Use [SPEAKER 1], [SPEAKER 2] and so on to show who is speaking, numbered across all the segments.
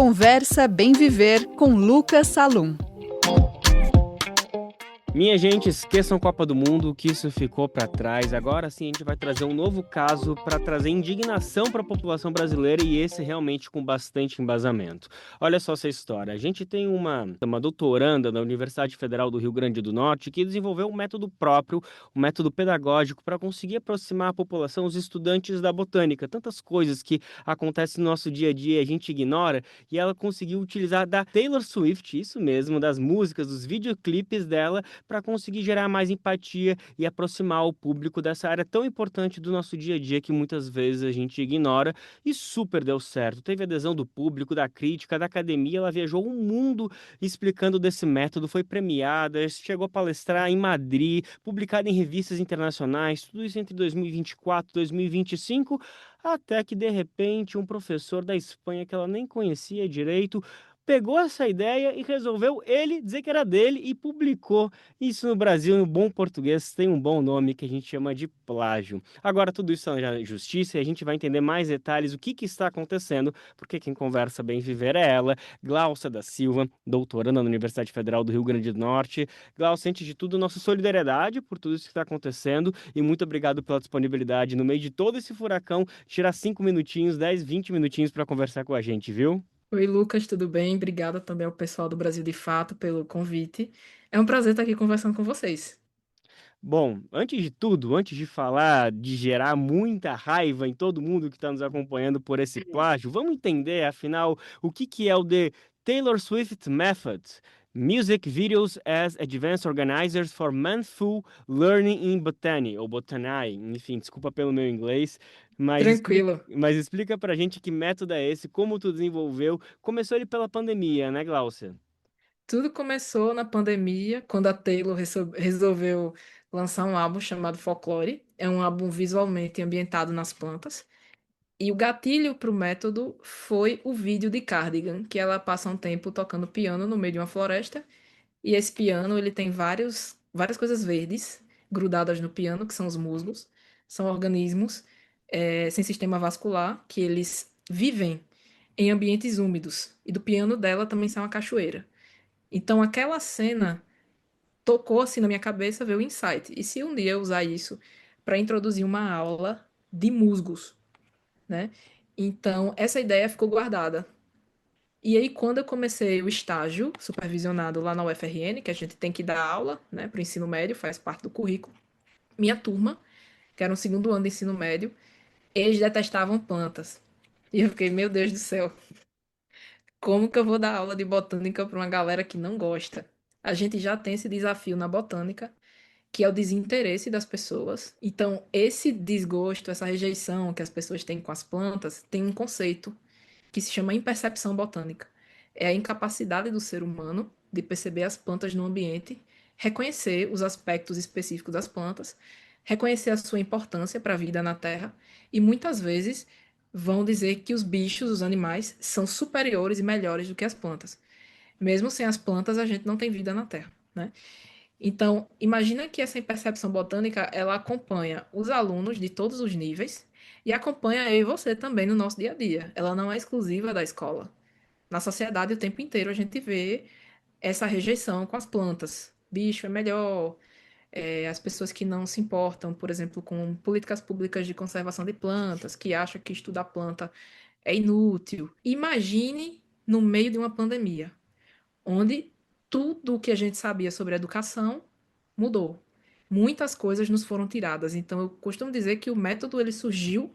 [SPEAKER 1] Conversa Bem Viver com Lucas Salum.
[SPEAKER 2] Minha gente, esqueçam Copa do Mundo, que isso ficou para trás. Agora sim a gente vai trazer um novo caso para trazer indignação para a população brasileira e esse realmente com bastante embasamento. Olha só essa história. A gente tem uma doutoranda da Universidade Federal do Rio Grande do Norte que desenvolveu um método próprio, um método pedagógico para conseguir aproximar a população, os estudantes da botânica. Tantas coisas que acontecem no nosso dia a dia e a gente ignora e ela conseguiu utilizar da Taylor Swift, isso mesmo, das músicas, dos videoclipes dela para conseguir gerar mais empatia e aproximar o público dessa área tão importante do nosso dia a dia que muitas vezes a gente ignora e super deu certo. Teve adesão do público, da crítica, da academia, ela viajou o mundo explicando desse método, foi premiada, chegou a palestrar em Madrid, publicada em revistas internacionais, tudo isso entre 2024 e 2025, até que de repente um professor da Espanha que ela nem conhecia direito pegou essa ideia e resolveu ele dizer que era dele e publicou isso no Brasil, no bom português, tem um bom nome que a gente chama de plágio. Agora, tudo isso é na justiça e a gente vai entender mais detalhes, o que está acontecendo, porque quem conversa bem viver é ela, Glaucia da Silva, doutoranda na Universidade Federal do Rio Grande do Norte. Glaucia, antes de tudo, nossa solidariedade por tudo isso que está acontecendo e muito obrigado pela disponibilidade no meio de todo esse furacão, tirar 5 minutinhos, 10, 20 minutinhos para conversar com a gente, viu?
[SPEAKER 3] Oi, Lucas, tudo bem? Obrigada também ao pessoal do Brasil de Fato pelo convite. É um prazer estar aqui conversando com vocês.
[SPEAKER 2] Bom, antes de tudo, antes de falar, de gerar muita raiva em todo mundo que está nos acompanhando por esse plágio, vamos entender, afinal, o que é o The Taylor Swift Method? Music Videos as Advanced Organizers for Mindful Learning in Botany, ou Botany, enfim, desculpa pelo meu inglês,
[SPEAKER 3] Tranquilo.
[SPEAKER 2] mas explica pra gente que método é esse, como tu desenvolveu. Começou ele pela pandemia, né, Glaucia?
[SPEAKER 3] Tudo começou na pandemia, quando a Taylor resolveu lançar um álbum chamado Folklore. É um álbum visualmente ambientado nas plantas. E o gatilho para o método foi o vídeo de Cardigan, que ela passa um tempo tocando piano no meio de uma floresta. E esse piano, ele tem várias coisas verdes grudadas no piano, que são os musgos. São organismos sem sistema vascular, que eles vivem em ambientes úmidos. E do piano dela também sai uma cachoeira. Então aquela cena tocou assim na minha cabeça, veio o insight. E se um dia eu usar isso para introduzir uma aula de musgos, né? Então essa ideia ficou guardada. E aí, quando eu comecei o estágio supervisionado lá na UFRN, que a gente tem que dar aula, né, para o ensino médio, faz parte do currículo, minha turma, que era um segundo ano de ensino médio, eles detestavam plantas. E eu fiquei, meu Deus do céu, como que eu vou dar aula de botânica para uma galera que não gosta? A gente já tem esse desafio na botânica, que é o desinteresse das pessoas. Então, esse desgosto, essa rejeição que as pessoas têm com as plantas, tem um conceito que se chama impercepção botânica. É a incapacidade do ser humano de perceber as plantas no ambiente, reconhecer os aspectos específicos das plantas, reconhecer a sua importância para a vida na Terra e muitas vezes vão dizer que os bichos, os animais, são superiores e melhores do que as plantas. Mesmo sem as plantas, a gente não tem vida na Terra, né? Então, imagina que essa percepção botânica, ela acompanha os alunos de todos os níveis e acompanha eu e você também no nosso dia a dia. Ela não é exclusiva da escola. Na sociedade, o tempo inteiro a gente vê essa rejeição com as plantas. Bicho é melhor. As pessoas que não se importam, por exemplo, com políticas públicas de conservação de plantas, que acham que estudar planta é inútil. Imagine no meio de uma pandemia onde tudo o que a gente sabia sobre educação mudou. Muitas coisas nos foram tiradas. Então, eu costumo dizer que o método ele surgiu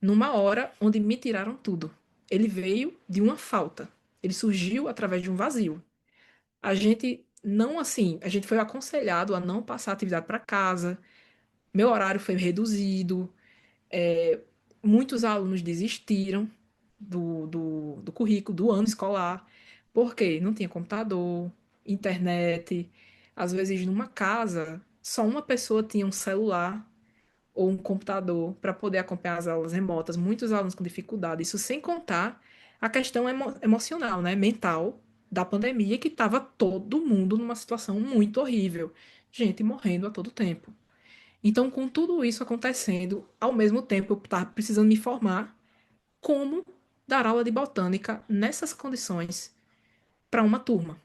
[SPEAKER 3] numa hora onde me tiraram tudo. Ele veio de uma falta. Ele surgiu através de um vazio. A gente não assim, a gente foi aconselhado a não passar atividade para casa. Meu horário foi reduzido. é, Muitos alunos desistiram do currículo, do ano escolar, porque não tinha computador, internet. Às vezes, numa casa, só uma pessoa tinha um celular ou um computador para poder acompanhar as aulas remotas. Muitos alunos com dificuldade. Isso sem contar a questão emocional, né, mental da pandemia, que estava todo mundo numa situação muito horrível. Gente morrendo a todo tempo. Então, com tudo isso acontecendo, ao mesmo tempo eu estava precisando me formar como dar aula de botânica nessas condições para uma turma.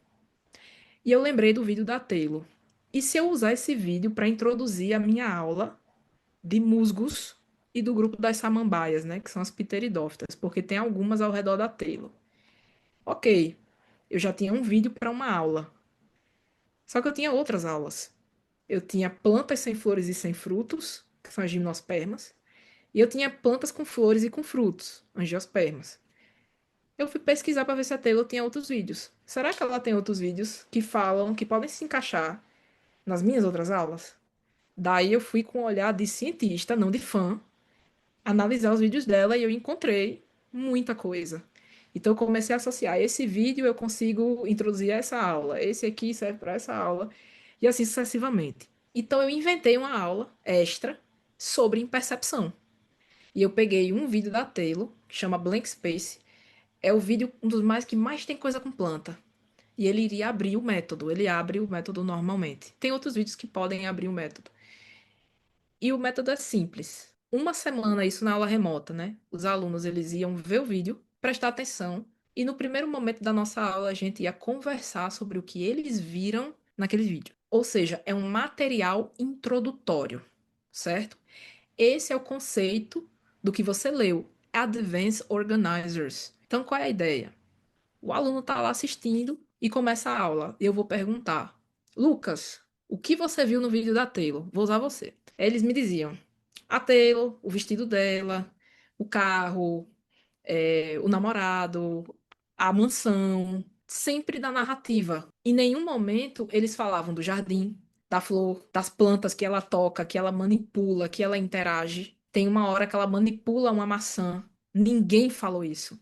[SPEAKER 3] E eu lembrei do vídeo da Taylor. E se eu usar esse vídeo para introduzir a minha aula de musgos e do grupo das samambaias, né, que são as pteridófitas, porque tem algumas ao redor da Taylor. Ok, eu já tinha um vídeo para uma aula. Só que eu tinha outras aulas. Eu tinha plantas sem flores e sem frutos, que são as gimnospermas, e eu tinha plantas com flores e com frutos, angiospermas. Eu fui pesquisar para ver se a Taylor tinha outros vídeos. Será que ela tem outros vídeos que falam, que podem se encaixar nas minhas outras aulas? Daí eu fui com um olhar de cientista, não de fã, analisar os vídeos dela e eu encontrei muita coisa. Então eu comecei a associar. Esse vídeo eu consigo introduzir essa aula, esse aqui serve para essa aula, e assim sucessivamente. Então eu inventei uma aula extra sobre impercepção. E eu peguei um vídeo da Taylor, que chama Blank Space. É o vídeo um dos mais que mais tem coisa com planta. E ele iria abrir o método. Ele abre o método normalmente. Tem outros vídeos que podem abrir o método. E o método é simples. Uma semana, isso na aula remota, né? Os alunos eles iam ver o vídeo, prestar atenção, e no primeiro momento da nossa aula a gente ia conversar sobre o que eles viram naquele vídeo. Ou seja, é um material introdutório, certo? Esse é o conceito do que você leu, Advanced Organizers. Então, qual é a ideia? O aluno está lá assistindo e começa a aula. E eu vou perguntar: Lucas, o que você viu no vídeo da Taylor? Vou usar você. Eles me diziam: a Taylor, o vestido dela, o carro, o namorado, a mansão, sempre da narrativa. Em nenhum momento eles falavam do jardim, da flor, das plantas que ela toca, que ela manipula, que ela interage. Tem uma hora que ela manipula uma maçã. Ninguém falou isso.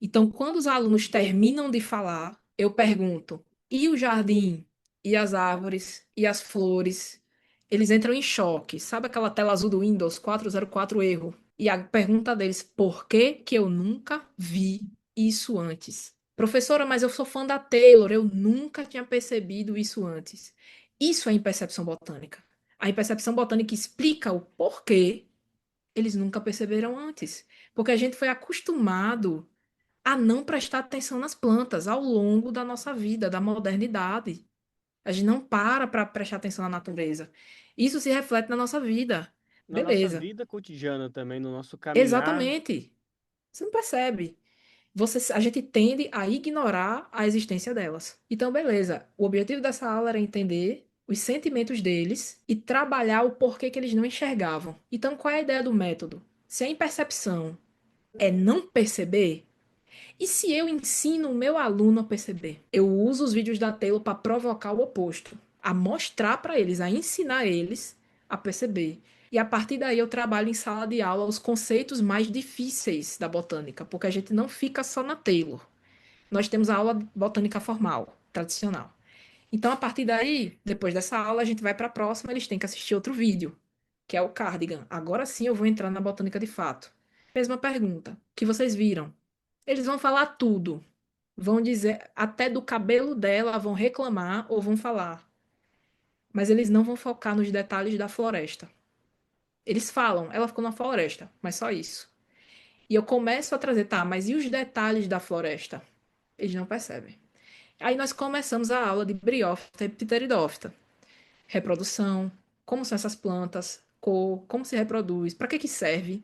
[SPEAKER 3] Então, quando os alunos terminam de falar, eu pergunto: e o jardim? E as árvores? E as flores? Eles entram em choque. Sabe aquela tela azul do Windows 404 erro? E a pergunta deles: por que que eu nunca vi isso antes? Professora, mas eu sou fã da Taylor, eu nunca tinha percebido isso antes. Isso é impercepção botânica. A impercepção botânica explica o porquê eles nunca perceberam antes. Porque a gente foi acostumado a não prestar atenção nas plantas ao longo da nossa vida, da modernidade. A gente não para prestar atenção na natureza. Isso se reflete na nossa vida.
[SPEAKER 2] Na nossa
[SPEAKER 3] Beleza.
[SPEAKER 2] vida cotidiana também, no nosso caminhar.
[SPEAKER 3] Exatamente. Você não percebe. A gente tende a ignorar a existência delas. Então, beleza. O objetivo dessa aula era entender os sentimentos deles e trabalhar o porquê que eles não enxergavam. Então, qual é a ideia do método? Se a impercepção é não perceber, e se eu ensino o meu aluno a perceber? Eu uso os vídeos da Taylor para provocar o oposto, a mostrar para eles, a ensinar eles a perceber. E a partir daí eu trabalho em sala de aula os conceitos mais difíceis da botânica, porque a gente não fica só na Taylor. Nós temos a aula botânica formal, tradicional. Então, a partir daí, depois dessa aula, a gente vai para a próxima, eles têm que assistir outro vídeo, que é o cardigan. Agora sim eu vou entrar na botânica de fato. Mesma pergunta, o que vocês viram? Eles vão falar tudo. Vão dizer, até do cabelo dela, vão reclamar ou vão falar. Mas eles não vão focar nos detalhes da floresta. Eles falam, ela ficou na floresta, mas só isso. E eu começo a trazer, tá, mas e os detalhes da floresta? Eles não percebem. Aí nós começamos a aula de briófita e pteridófita. Reprodução, como são essas plantas, cor, como se reproduz, para que que serve,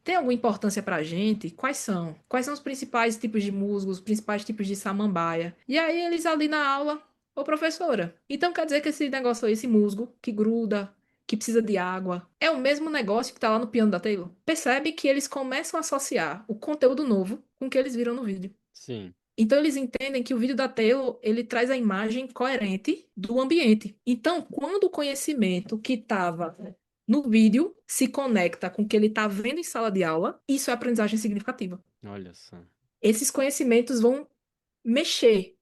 [SPEAKER 3] tem alguma importância para a gente? Quais são? Quais são os principais tipos de musgos, os principais tipos de samambaia? E aí eles ali na aula, ô professora, então quer dizer que esse negócio aí, esse musgo que gruda, que precisa de água, é o mesmo negócio que tá lá no piano da Taylor? Percebe que eles começam a associar o conteúdo novo com o que eles viram no vídeo.
[SPEAKER 2] Sim.
[SPEAKER 3] Então eles entendem que o vídeo da Taylor, ele traz a imagem coerente do ambiente. Então, quando o conhecimento que estava no vídeo se conecta com o que ele está vendo em sala de aula, isso é aprendizagem significativa.
[SPEAKER 2] Olha só.
[SPEAKER 3] Esses conhecimentos vão mexer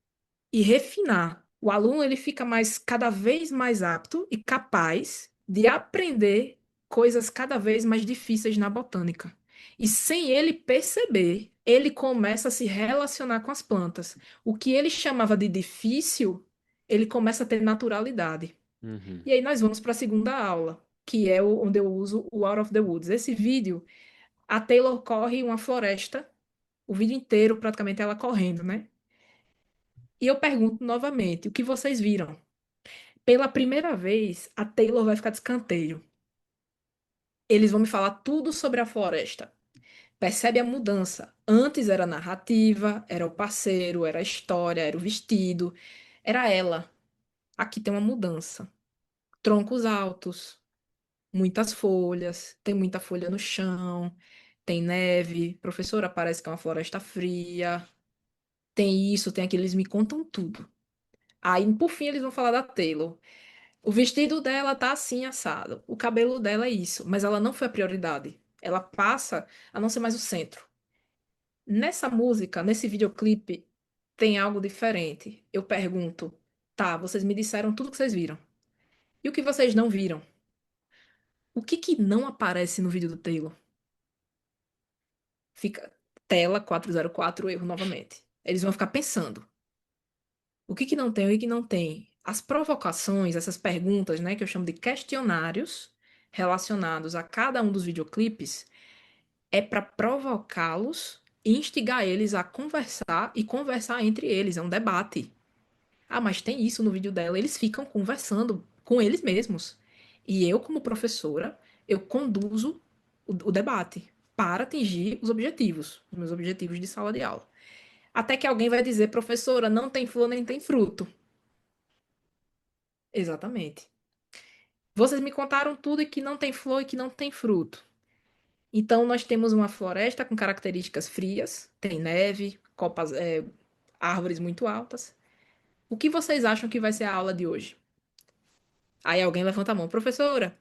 [SPEAKER 3] e refinar. O aluno ele fica mais cada vez mais apto e capaz de aprender coisas cada vez mais difíceis na botânica. E sem ele perceber, ele começa a se relacionar com as plantas. O que ele chamava de difícil, ele começa a ter naturalidade.
[SPEAKER 2] Uhum.
[SPEAKER 3] E aí nós vamos para a segunda aula, que é onde eu uso o Out of the Woods. Esse vídeo, a Taylor corre uma floresta o vídeo inteiro praticamente ela correndo, né? E eu pergunto novamente, o que vocês viram? Pela primeira vez, a Taylor vai ficar de escanteio. Eles vão me falar tudo sobre a floresta. Percebe a mudança. Antes era narrativa, era o parceiro, era a história, era o vestido, era ela. Aqui tem uma mudança. Troncos altos, muitas folhas, tem muita folha no chão, tem neve. Professora, parece que é uma floresta fria. Tem isso, tem aquilo, eles me contam tudo. Aí, por fim, eles vão falar da Taylor. O vestido dela tá assim assado. O cabelo dela é isso, mas ela não foi a prioridade. Ela passa a não ser mais o centro. Nessa música, nesse videoclipe, tem algo diferente. Eu pergunto, tá, vocês me disseram tudo que vocês viram. E o que vocês não viram? O que que não aparece no vídeo do Taylor? Fica tela 404, erro novamente. Eles vão ficar pensando. O que que não tem, o que que não tem? As provocações, essas perguntas, né, que eu chamo de questionários relacionados a cada um dos videoclipes, é para provocá-los e instigar eles a conversar e conversar entre eles, é um debate. Ah, mas tem isso no vídeo dela, eles ficam conversando com eles mesmos. E eu, como professora, eu conduzo o debate para atingir os meus objetivos de sala de aula. Até que alguém vai dizer, professora, não tem flor nem tem fruto. Exatamente. Vocês me contaram tudo e que não tem flor e que não tem fruto. Então, nós temos uma floresta com características frias, tem neve, árvores muito altas. O que vocês acham que vai ser a aula de hoje? Aí alguém levanta a mão, professora,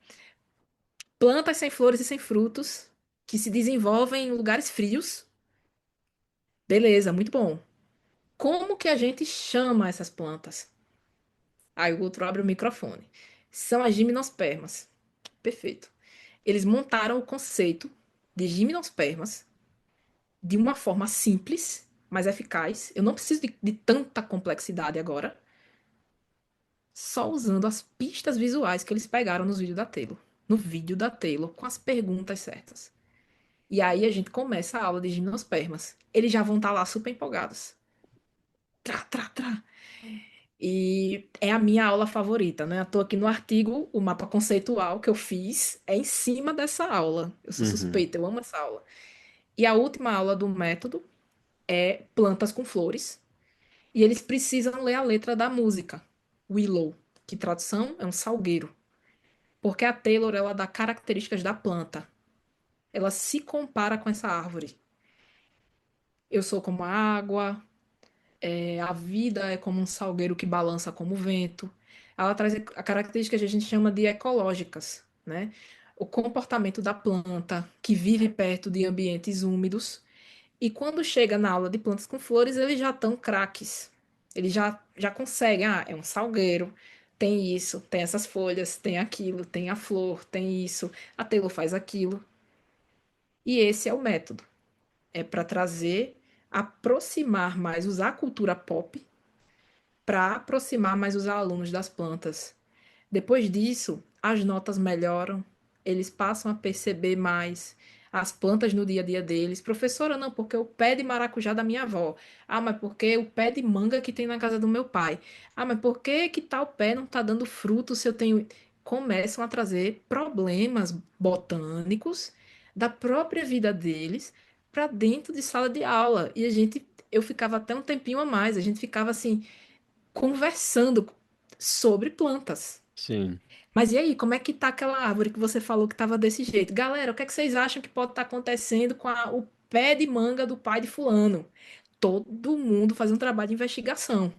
[SPEAKER 3] plantas sem flores e sem frutos que se desenvolvem em lugares frios. Beleza, muito bom. Como que a gente chama essas plantas? Aí o outro abre o microfone. São as gimnospermas. Perfeito. Eles montaram o conceito de gimnospermas de uma forma simples, mas eficaz. Eu não preciso de tanta complexidade agora. Só usando as pistas visuais que eles pegaram nos vídeos da Taylor. No vídeo da Taylor, com as perguntas certas. E aí a gente começa a aula de gimnospermas. Eles já vão estar lá super empolgados. Trá, trá, trá. E é a minha aula favorita, né? Estou aqui no artigo, o mapa conceitual que eu fiz é em cima dessa aula. Eu sou
[SPEAKER 2] Uhum.
[SPEAKER 3] suspeita, eu amo essa aula. E a última aula do método é plantas com flores. E eles precisam ler a letra da música, Willow, que tradução é um salgueiro. Porque a Taylor, ela dá características da planta. Ela se compara com essa árvore. Eu sou como a água, a vida é como um salgueiro que balança como o vento. Ela traz a característica que a gente chama de ecológicas, né? O comportamento da planta que vive perto de ambientes úmidos. E quando chega na aula de plantas com flores, eles já estão craques. Eles já conseguem, é um salgueiro, tem isso, tem essas folhas, tem aquilo, tem a flor, tem isso, a Taylor faz aquilo. E esse é o método. É para trazer, aproximar mais, usar a cultura pop para aproximar mais os alunos das plantas. Depois disso, as notas melhoram, eles passam a perceber mais as plantas no dia a dia deles. Professora, não, porque o pé de maracujá da minha avó. Ah, mas porque o pé de manga que tem na casa do meu pai. Ah, mas por que tal pé não está dando fruto se eu tenho. Começam a trazer problemas botânicos da própria vida deles para dentro de sala de aula. E eu ficava até um tempinho a mais, a gente ficava assim, conversando sobre plantas.
[SPEAKER 2] Sim.
[SPEAKER 3] Mas e aí, como é que tá aquela árvore que você falou que estava desse jeito? Galera, o que é que vocês acham que pode estar acontecendo com o pé de manga do pai de fulano? Todo mundo fazendo um trabalho de investigação,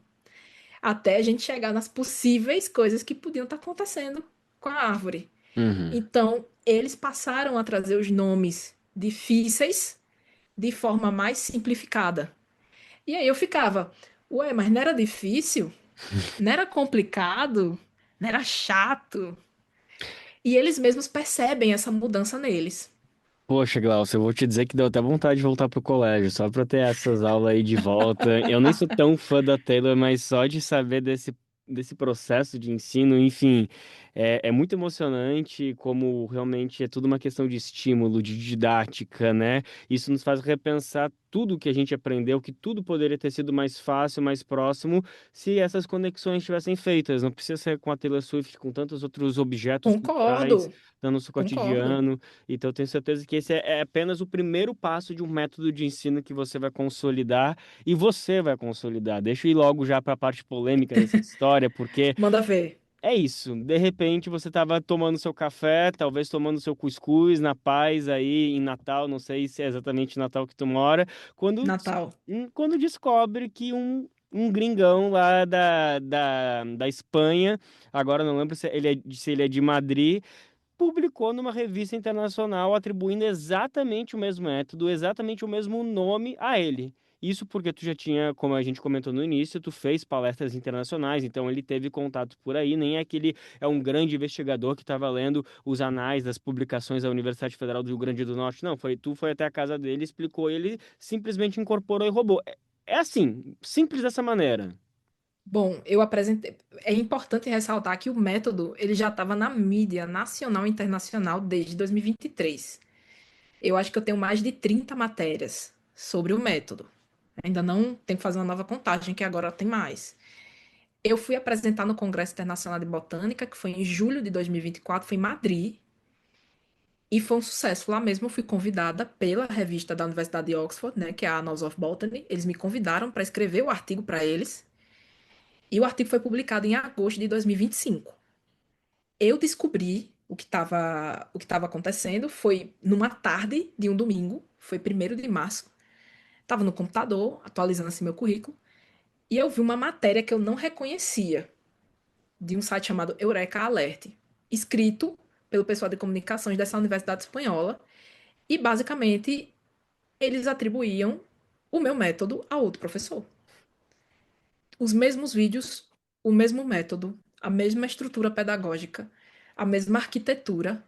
[SPEAKER 3] até a gente chegar nas possíveis coisas que podiam estar acontecendo com a árvore.
[SPEAKER 2] Uhum.
[SPEAKER 3] Então, eles passaram a trazer os nomes difíceis de forma mais simplificada. E aí eu ficava, ué, mas não era difícil? Não era complicado? Não era chato? E eles mesmos percebem essa mudança neles.
[SPEAKER 2] Poxa, Glaucio, eu vou te dizer que deu até vontade de voltar pro colégio, só pra ter essas aulas aí de volta. Eu nem sou tão fã da Taylor, mas só de saber desse processo de ensino, enfim, É muito emocionante como realmente é tudo uma questão de estímulo, de didática, né? Isso nos faz repensar tudo que a gente aprendeu, que tudo poderia ter sido mais fácil, mais próximo, se essas conexões tivessem feitas. Não precisa ser com a Taylor Swift, com tantos outros objetos culturais
[SPEAKER 3] Concordo,
[SPEAKER 2] no nosso
[SPEAKER 3] concordo.
[SPEAKER 2] cotidiano. Então, eu tenho certeza que esse é apenas o primeiro passo de um método de ensino que você vai consolidar e você vai consolidar. Deixa eu ir logo já para a parte polêmica dessa história, porque
[SPEAKER 3] Manda ver.
[SPEAKER 2] é isso. De repente você estava tomando seu café, talvez tomando seu cuscuz na paz aí em Natal, não sei se é exatamente Natal que tu mora, quando,
[SPEAKER 3] Natal.
[SPEAKER 2] quando descobre que um gringão lá da Espanha, agora não lembro se ele é de Madrid, publicou numa revista internacional atribuindo exatamente o mesmo método, exatamente o mesmo nome a ele. Isso porque tu já tinha, como a gente comentou no início, tu fez palestras internacionais, então ele teve contato por aí, nem é que ele é um grande investigador que estava lendo os anais das publicações da Universidade Federal do Rio Grande do Norte. Não, foi até a casa dele, explicou, ele simplesmente incorporou e roubou. É assim, simples dessa maneira.
[SPEAKER 3] Bom, eu apresentei. É importante ressaltar que o método ele já estava na mídia nacional e internacional desde 2023. Eu acho que eu tenho mais de 30 matérias sobre o método. Ainda não tenho que fazer uma nova contagem, que agora tem mais. Eu fui apresentar no Congresso Internacional de Botânica, que foi em julho de 2024, foi em Madrid, e foi um sucesso. Lá mesmo eu fui convidada pela revista da Universidade de Oxford, né, que é a Annals of Botany. Eles me convidaram para escrever o artigo para eles, e o artigo foi publicado em agosto de 2025. Eu descobri o que estava acontecendo foi numa tarde de um domingo, foi 1º de março. Estava no computador, atualizando assim meu currículo, e eu vi uma matéria que eu não reconhecia, de um site chamado Eureka Alert, escrito pelo pessoal de comunicações dessa universidade espanhola, e basicamente eles atribuíam o meu método a outro professor. Os mesmos vídeos, o mesmo método, a mesma estrutura pedagógica, a mesma arquitetura,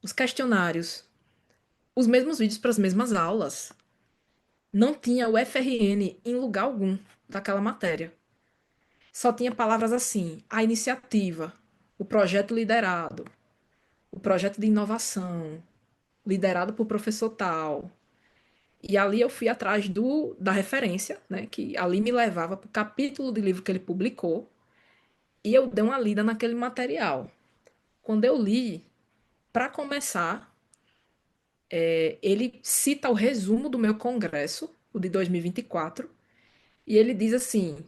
[SPEAKER 3] os questionários, os mesmos vídeos para as mesmas aulas. Não tinha o FRN em lugar algum daquela matéria. Só tinha palavras assim: a iniciativa, o projeto liderado, o projeto de inovação, liderado por professor tal. E ali eu fui atrás da referência, né, que ali me levava para o capítulo de livro que ele publicou, e eu dei uma lida naquele material. Quando eu li, para começar, ele cita o resumo do meu congresso, o de 2024, e ele diz assim: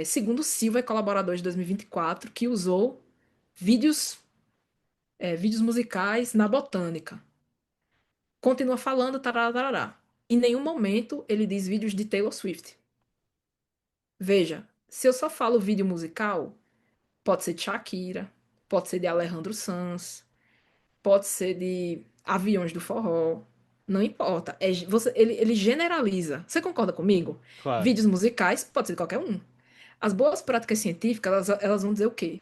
[SPEAKER 3] segundo Silva e colaboradores de 2024, que usou vídeos, vídeos musicais na botânica. Continua falando, tarará, tarará. Em nenhum momento ele diz vídeos de Taylor Swift. Veja, se eu só falo vídeo musical, pode ser de Shakira, pode ser de Alejandro Sanz, pode ser de Aviões do Forró, não importa. Ele generaliza. Você concorda comigo?
[SPEAKER 2] Claro.
[SPEAKER 3] Vídeos musicais, pode ser de qualquer um. As boas práticas científicas, elas vão dizer o quê?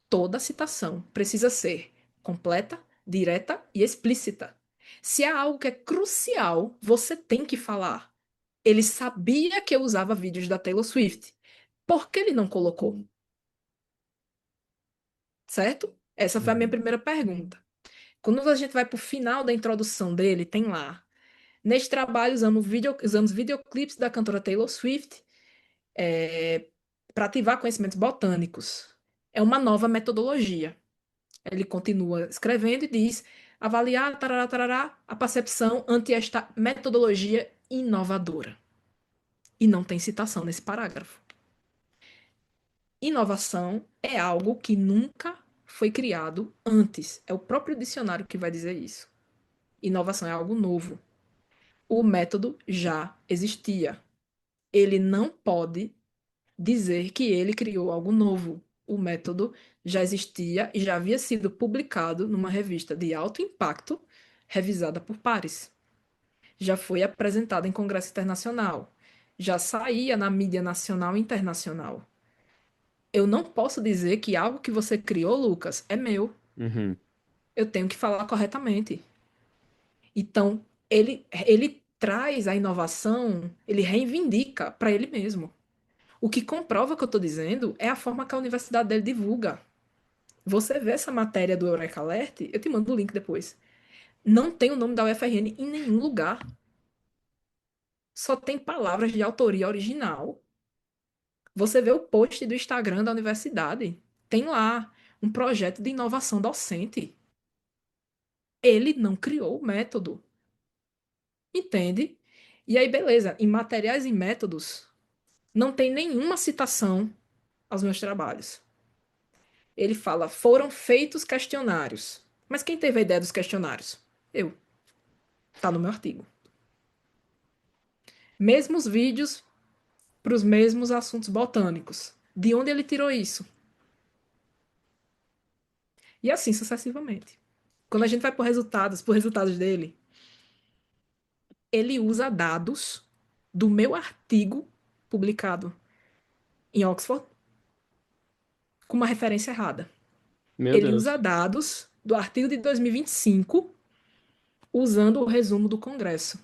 [SPEAKER 3] Toda citação precisa ser completa, direta e explícita. Se há algo que é crucial, você tem que falar. Ele sabia que eu usava vídeos da Taylor Swift. Por que ele não colocou? Certo? Essa foi a minha
[SPEAKER 2] Uhum.
[SPEAKER 3] primeira pergunta. Quando a gente vai para o final da introdução dele, tem lá. Neste trabalho, usamos videoclipes da cantora Taylor Swift para ativar conhecimentos botânicos. É uma nova metodologia. Ele continua escrevendo e diz: avaliar tarará, tarará, a percepção ante esta metodologia inovadora. E não tem citação nesse parágrafo. Inovação é algo que nunca foi criado antes. É o próprio dicionário que vai dizer isso. Inovação é algo novo. O método já existia. Ele não pode dizer que ele criou algo novo. O método já existia e já havia sido publicado numa revista de alto impacto, revisada por pares. Já foi apresentado em congresso internacional. Já saía na mídia nacional e internacional. Eu não posso dizer que algo que você criou, Lucas, é meu.
[SPEAKER 2] Uhum.
[SPEAKER 3] Eu tenho que falar corretamente. Então, ele traz a inovação, ele reivindica para ele mesmo. O que comprova o que eu estou dizendo é a forma que a universidade dele divulga. Você vê essa matéria do Eureka Alert, eu te mando o link depois. Não tem o nome da UFRN em nenhum lugar. Só tem palavras de autoria original. Você vê o post do Instagram da universidade, tem lá um projeto de inovação docente. Ele não criou o método, entende? E aí, beleza, em materiais e métodos, não tem nenhuma citação aos meus trabalhos. Ele fala, foram feitos questionários. Mas quem teve a ideia dos questionários? Eu. Tá no meu artigo. Mesmos vídeos para os mesmos assuntos botânicos. De onde ele tirou isso? E assim sucessivamente. Quando a gente vai por resultados dele, ele usa dados do meu artigo publicado em Oxford com uma referência errada.
[SPEAKER 2] Meu
[SPEAKER 3] Ele usa
[SPEAKER 2] Deus.
[SPEAKER 3] dados do artigo de 2025 usando o resumo do Congresso.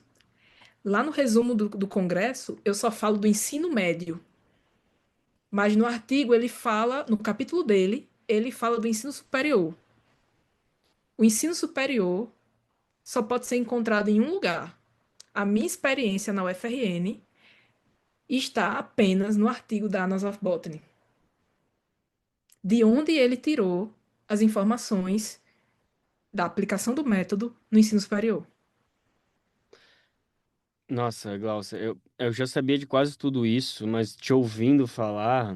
[SPEAKER 3] Lá no resumo do Congresso, eu só falo do ensino médio. Mas no artigo ele fala, no capítulo dele, ele fala do ensino superior. O ensino superior só pode ser encontrado em um lugar. A minha experiência na UFRN está apenas no artigo da Annals of Botany, de onde ele tirou as informações da aplicação do método no ensino superior.
[SPEAKER 2] Nossa, Glaucia, eu já sabia de quase tudo isso, mas te ouvindo falar,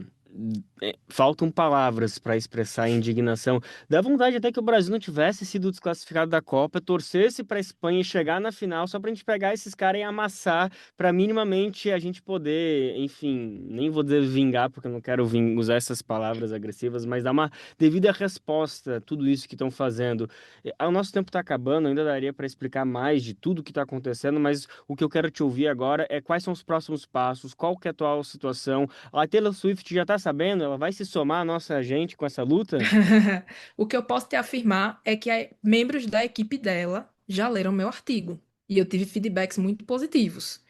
[SPEAKER 2] faltam palavras para expressar a indignação. Dá vontade até que o Brasil não tivesse sido desclassificado da Copa, torcesse para a Espanha e chegar na final só para a gente pegar esses caras e amassar, para minimamente a gente poder, enfim, nem vou dizer vingar, porque eu não quero usar essas palavras agressivas, mas dar uma devida resposta a tudo isso que estão fazendo. O nosso tempo está acabando, ainda daria para explicar mais de tudo que está acontecendo, mas o que eu quero te ouvir agora é quais são os próximos passos, qual que é a atual situação. A Taylor Swift já tá sabendo? Ela vai se somar à nossa gente com essa luta?
[SPEAKER 3] O que eu posso te afirmar é que membros da equipe dela já leram meu artigo e eu tive feedbacks muito positivos,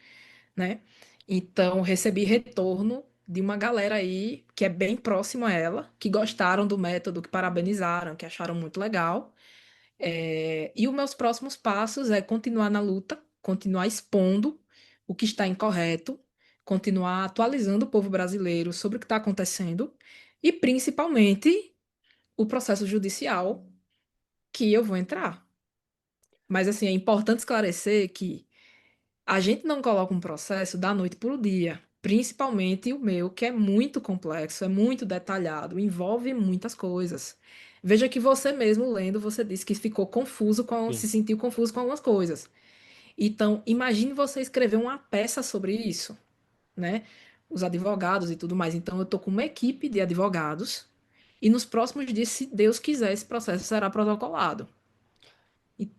[SPEAKER 3] né? Então, recebi retorno de uma galera aí que é bem próximo a ela, que gostaram do método, que parabenizaram, que acharam muito legal. E os meus próximos passos é continuar na luta, continuar expondo o que está incorreto, continuar atualizando o povo brasileiro sobre o que está acontecendo e, principalmente, o processo judicial que eu vou entrar. Mas, assim, é importante esclarecer que a gente não coloca um processo da noite para o dia, principalmente o meu, que é muito complexo, é muito detalhado, envolve muitas coisas. Veja que você mesmo lendo, você disse que ficou confuso
[SPEAKER 2] Sim.
[SPEAKER 3] se sentiu confuso com algumas coisas. Então, imagine você escrever uma peça sobre isso, né? Os advogados e tudo mais. Então, eu estou com uma equipe de advogados e nos próximos dias, se Deus quiser, esse processo será protocolado. E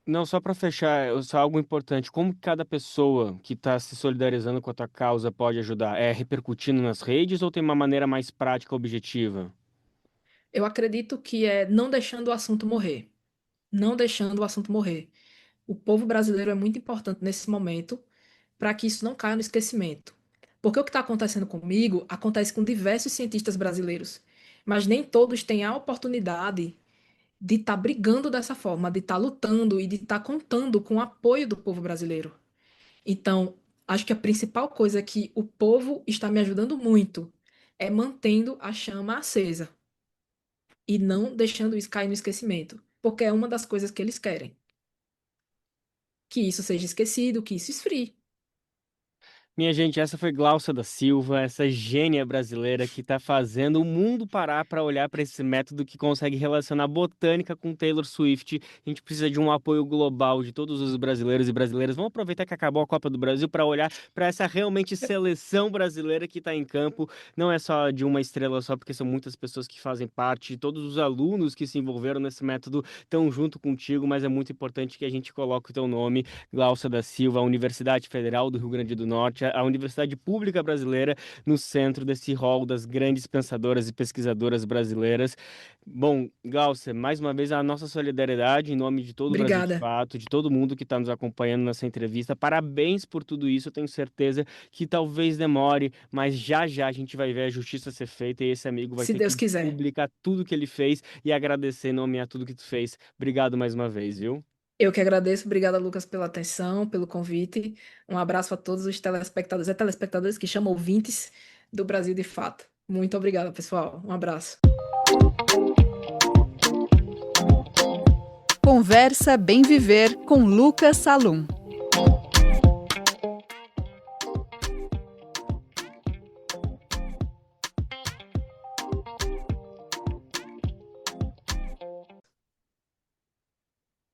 [SPEAKER 2] Não, só para fechar, só algo importante. Como que cada pessoa que está se solidarizando com a tua causa pode ajudar? É repercutindo nas redes ou tem uma maneira mais prática, objetiva?
[SPEAKER 3] eu acredito que é não deixando o assunto morrer. Não deixando o assunto morrer. O povo brasileiro é muito importante nesse momento para que isso não caia no esquecimento. Porque o que está acontecendo comigo acontece com diversos cientistas brasileiros, mas nem todos têm a oportunidade de estar brigando dessa forma, de estar lutando e de estar contando com o apoio do povo brasileiro. Então, acho que a principal coisa que o povo está me ajudando muito é mantendo a chama acesa e não deixando isso cair no esquecimento, porque é uma das coisas que eles querem, que isso seja esquecido, que isso esfrie.
[SPEAKER 2] Minha gente, essa foi Glaucia da Silva, essa gênia brasileira que está fazendo o mundo parar para olhar para esse método que consegue relacionar botânica com Taylor Swift. A gente precisa de um apoio global de todos os brasileiros e brasileiras. Vamos aproveitar que acabou a Copa do Brasil para olhar para essa realmente seleção brasileira que está em campo. Não é só de uma estrela só, porque são muitas pessoas que fazem parte, todos os alunos que se envolveram nesse método estão junto contigo, mas é muito importante que a gente coloque o teu nome, Glaucia da Silva, Universidade Federal do Rio Grande do Norte, realmente a Universidade Pública Brasileira no centro desse rol das grandes pensadoras e pesquisadoras brasileiras. Bom, Glaucia, mais uma vez a nossa solidariedade em nome de todo o Brasil de
[SPEAKER 3] Obrigada.
[SPEAKER 2] Fato, de todo mundo que está nos acompanhando nessa entrevista. Parabéns por tudo isso. Eu tenho certeza que talvez demore, mas já já a gente vai ver a justiça ser feita e esse amigo vai
[SPEAKER 3] Se
[SPEAKER 2] ter
[SPEAKER 3] Deus
[SPEAKER 2] que
[SPEAKER 3] quiser.
[SPEAKER 2] publicar tudo que ele fez e agradecer, nomear tudo que tu fez. Obrigado mais uma vez, viu?
[SPEAKER 3] Eu que agradeço. Obrigada, Lucas, pela atenção, pelo convite. Um abraço a todos os telespectadores e telespectadores que chamam ouvintes do Brasil de Fato. Muito obrigada, pessoal. Um abraço.
[SPEAKER 1] Conversa Bem Viver com Lucas Salum.